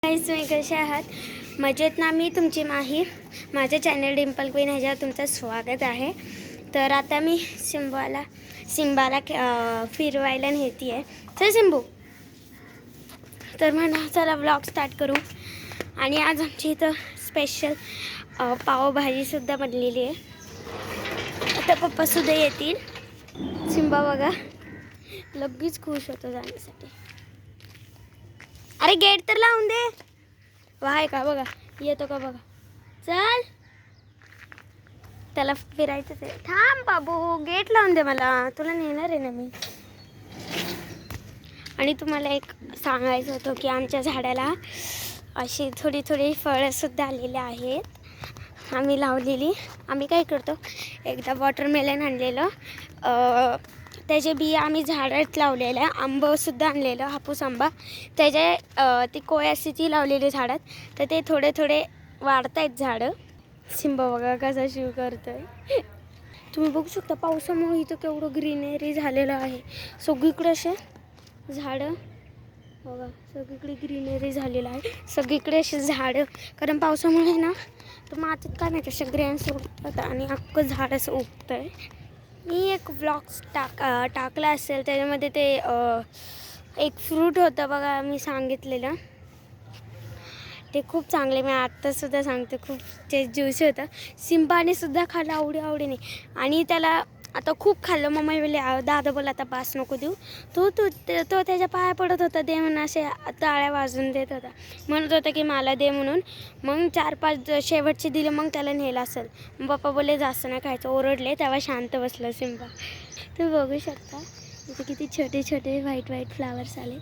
तुम्ही कसे आहात? मजेत ना? मी तुमची माहीर. माझ्या चॅनल डिम्पल क्वीन ह्याच्यावर तुमचं स्वागत आहे. तर आता मी सिम्बाला फिरवायला नेती आहे. चल सिम्बू. तर म्हणा चला व्लॉग स्टार्ट करू. आणि आज आमची इथं स्पेशल पावभाजीसुद्धा बनलेली आहे. आता पप्पासुद्धा येतील. सिम्बा बघा लगेच खुश होतो जाण्यासाठी. अरे गेट तर लावून दे. वाय का बघा येतो का बघा. चल त्याला फिरायचंच आहे. थांब बाबू गेट लावून दे, मला तुला नेणार आहे ना मी. आणि तुम्हाला एक सांगायचं होतं की आमच्या झाडाला अशी थोडी थोडी फळंसुद्धा आलेली आहेत आम्ही लावलेली. आम्ही काय करतो, एकदा वॉटरमेलन आणलेलं, त्याचे बिया आम्ही झाडात लावलेलं आहे. आंबंसुद्धा आणलेलं, हापूस आंबा. त्याचे ती कोय असते ती लावलेली झाडात, तर ते थोडे थोडे वाढत आहेत झाडं. सिम्बा बघा कसा शिव करतोय. तुम्ही बघू शकता पावसामुळे इथं केवढं ग्रीनरी झालेलं आहे. सगळीकडे असे झाडं बघा, सगळीकडे ग्रीनरी झालेलं आहे. सगळीकडे असे झाडं, कारण पावसामुळे ना तर मातीत काय नाही अशा ग्रेन्स उगतात आणि अख्खं झाड असं उगतं आहे. मी एक व्लॉग्स टाकला असेल, त्याच्यामध्ये ते एक फ्रूट होतं बघा, मी सांगितलेलं ते खूप चांगले. मी आत्तासुद्धा सांगते, खूप ते ज्यूसी होतं. सिम्बानेसुद्धा खाल्लं आवडीने. आणि त्याला आता खूप खाल्लं. मम्मी बोलले दादा बोला आता पास नको देऊ. तो त्याच्या पाया पडत होता, दे म्हणून असे टाळ्या वाजून देत होता. म्हणत होता की मला दे म्हणून. मग 4-5 शेवटचे दिले, मग त्याला नेलं असेल. पप्पा बोलले जास्त नाही खायचं, ओरडले. तेव्हा शांत बसलं सिम्बा. तुम्ही बघू शकता इथे किती छोटे छोटे व्हाईट फ्लावर्स आले.